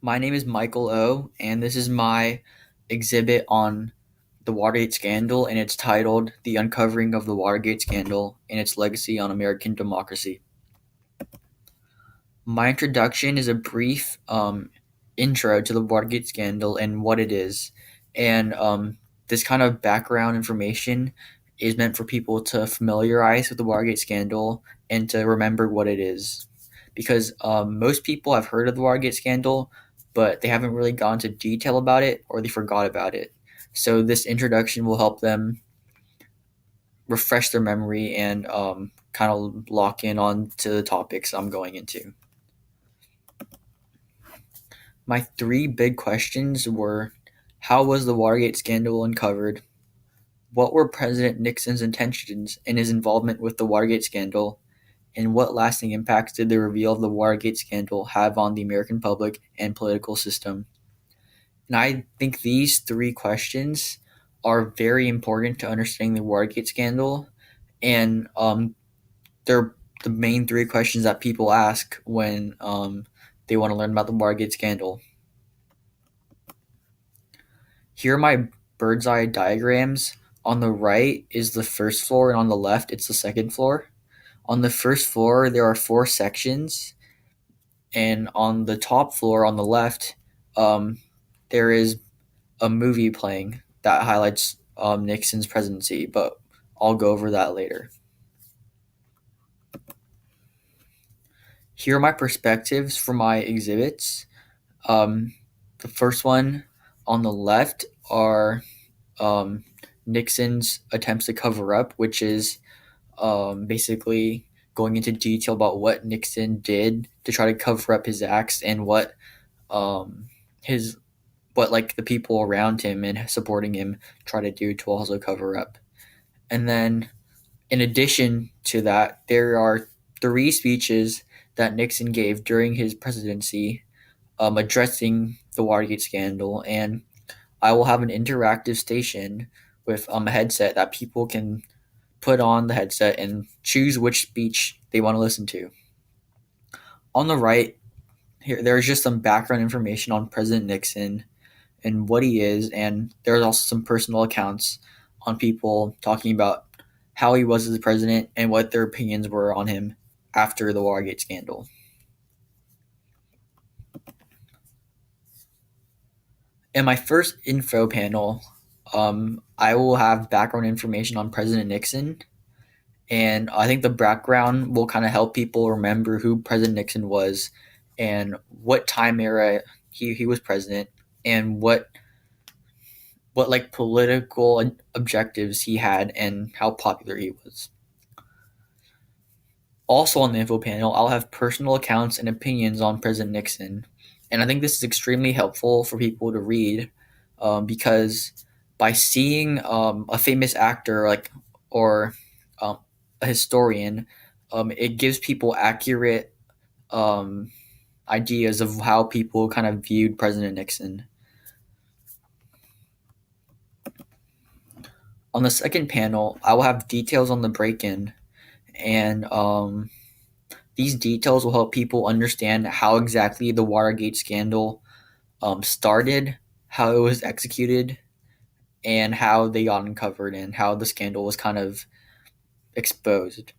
My name is Michael O, and this is my exhibit on the Watergate scandal, and it's titled The Uncovering of the Watergate Scandal and Its Legacy on American Democracy. My introduction is a brief intro to the Watergate scandal and what it is. And this kind of background information is meant for people to familiarize with the Watergate scandal and to remember what it is. Because most people have heard of the Watergate scandal, but they haven't really gone into detail about it or they forgot about it. So this introduction will help them refresh their memory and kind of lock in on to the topics I'm going into. My three big questions were: how was the Watergate scandal uncovered? What were President Nixon's intentions in his involvement with the Watergate scandal? And what lasting impacts did the reveal of the Watergate scandal have on the American public and political system? And I think these three questions are very important to understanding the Watergate scandal, and they're the main three questions that people ask when they want to learn about the Watergate scandal. Here are my bird's eye diagrams. On the right is the first floor, and on the left, it's the second floor. On the first floor, there are four sections, and on the top floor, on the left, um, there is a movie playing that highlights Nixon's presidency, but I'll go over that later. Here are my perspectives for my exhibits. Um, the first one on the left are um, Nixon's attempts to cover up, which is basically going into detail about what Nixon did to try to cover up his acts and um, his what like the people around him and supporting him try to do to also cover up. And then, in addition to that, there are three speeches that Nixon gave during his presidency, addressing the Watergate scandal, and I will have an interactive station with a headset that people can put on the headset and choose which speech they want to listen to. On the right, here there's just some background information on President Nixon and what he is, and there's also some personal accounts on people talking about how he was as a president and what their opinions were on him after the Watergate scandal. In my first info panel, I will have background information on President Nixon, and I think the background will kind of help people remember who President Nixon was and what time era he was president and what like political objectives he had and how popular he was. Also on the info panel, I'll have personal accounts and opinions on President Nixon, and I think this is extremely helpful for people to read because by seeing a famous actor or um, a historian, it gives people accurate um, ideas of how people kind of viewed President Nixon. On the second panel, I will have details on the break-in, and these details will help people understand how exactly the Watergate scandal started, how it was executed, and how they got uncovered, and how the scandal was kind of exposed.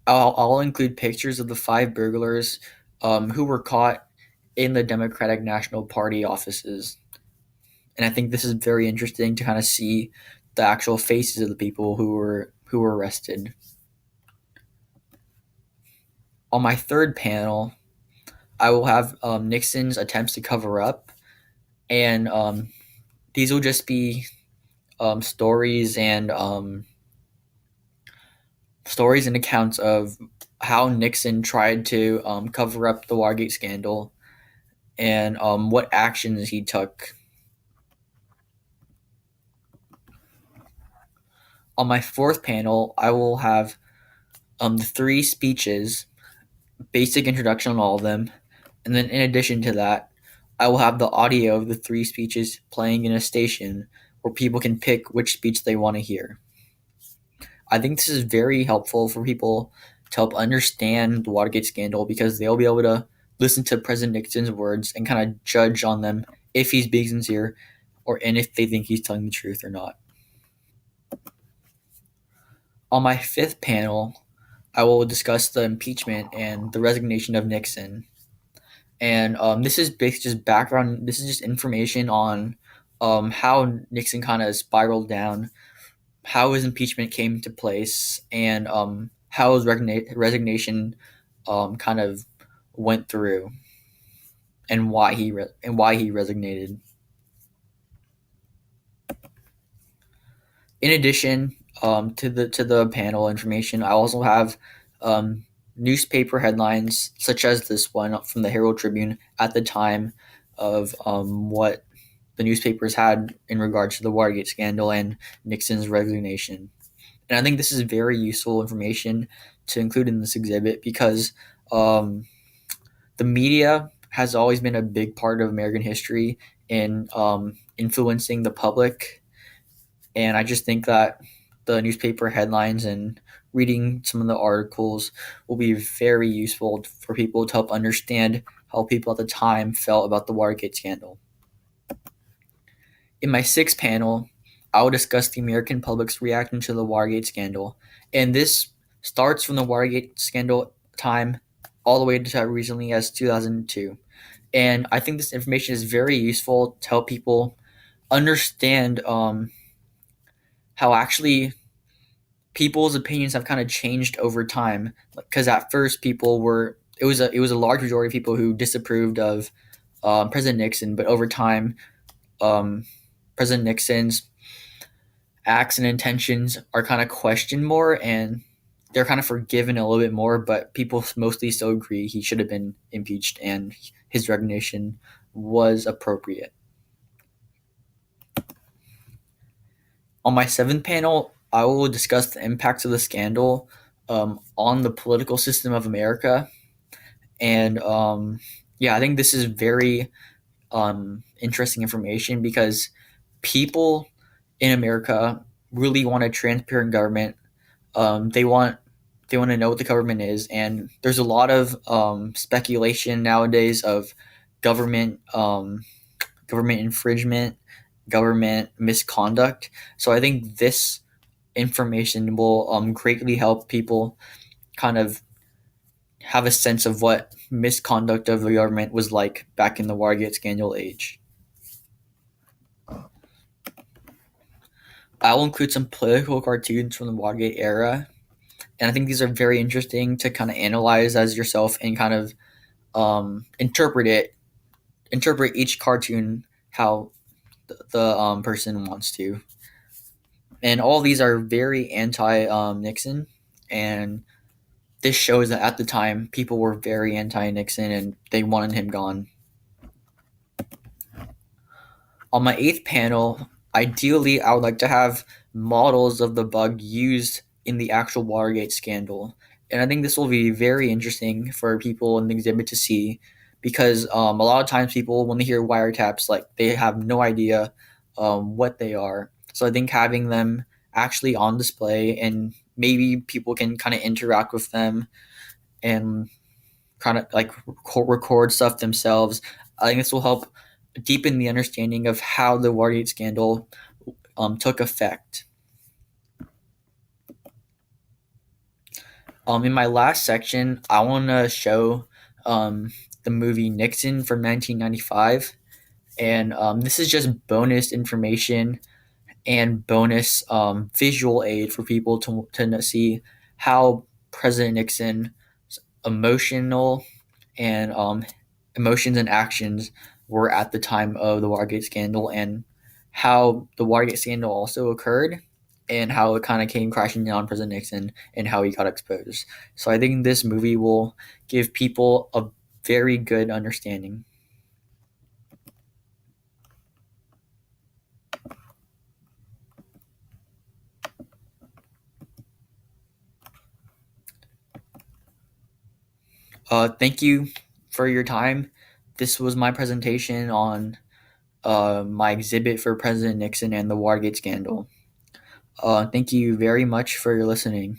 I'll include pictures of the five burglars who were caught in the Democratic National Party offices. And I think this is very interesting to kind of see the actual faces of the people who were arrested. On my third panel, I will have Nixon's attempts to cover up, and these will just be stories and accounts of how Nixon tried to cover up the Watergate scandal and what actions he took. On my fourth panel, I will have the three speeches, basic introduction on all of them, and then in addition to that, I will have the audio of the three speeches playing in a station where people can pick which speech they want to hear. I think this is very helpful for people to help understand the Watergate scandal because they'll be able to listen to President Nixon's words and kind of judge on them if he's being sincere or and if they think he's telling the truth or not. On my fifth panel, I will discuss the impeachment and the resignation of Nixon. And this is basically just background. This is just information on how Nixon kind of spiraled down, how his impeachment came to place, and how his resignation kind of went through, and why he resignated. In addition to the panel information, I also have um, newspaper headlines such as this one from the Herald Tribune at the time of what the newspapers had in regards to the Watergate scandal and Nixon's resignation. And I think this is very useful information to include in this exhibit because um, the media has always been a big part of American history in influencing the public. And I just think that the newspaper headlines and reading some of the articles will be very useful for people to help understand how people at the time felt about the Watergate scandal. In my sixth panel, I will discuss the American public's reaction to the Watergate scandal. And this starts from the Watergate scandal time all the way to as recently as 2002. And I think this information is very useful to help people understand how actually people's opinions have kind of changed over time. Because at first, it was a large majority of people who disapproved of President Nixon, but over time, um, President Nixon's acts and intentions are kind of questioned more and they're kind of forgiven a little bit more, but people mostly still agree he should have been impeached and his resignation was appropriate. On my seventh panel, I will discuss the impacts of the scandal on the political system of America. And yeah, I think this is very interesting information because people in America really want a transparent government. Um, they want they want to know what the government is, and there's a lot of speculation nowadays of government government infringement, government misconduct. So I think this information will greatly help people kind of have a sense of what misconduct of the government was like back in the Watergate scandal age. I will include some political cartoons from the Watergate era, and I think these are very interesting to kind of analyze as yourself and kind of interpret each cartoon how the person wants to. And all these are very anti Nixon, and this shows that at the time people were very anti Nixon and they wanted him gone. On my eighth panel, ideally, I would like to have models of the bug used in the actual Watergate scandal. And I think this will be very interesting for people in the exhibit to see because a lot of times people, when they hear wiretaps, like they have no idea what they are. So I think having them actually on display and maybe people can kind of interact with them and kind of like record stuff themselves. I think this will help deepen the understanding of how the Watergate scandal took effect. In my last section, I want to show the movie Nixon from 1995. And this is just bonus information and bonus visual aid for people to see how President Nixon's emotional and emotions and actions were at the time of the Watergate scandal and how the Watergate scandal also occurred and how it kind of came crashing down on President Nixon and how he got exposed. So I think this movie will give people a very good understanding. Thank you for your time. This was my presentation on my exhibit for President Nixon and the Watergate scandal. Thank you very much for your listening.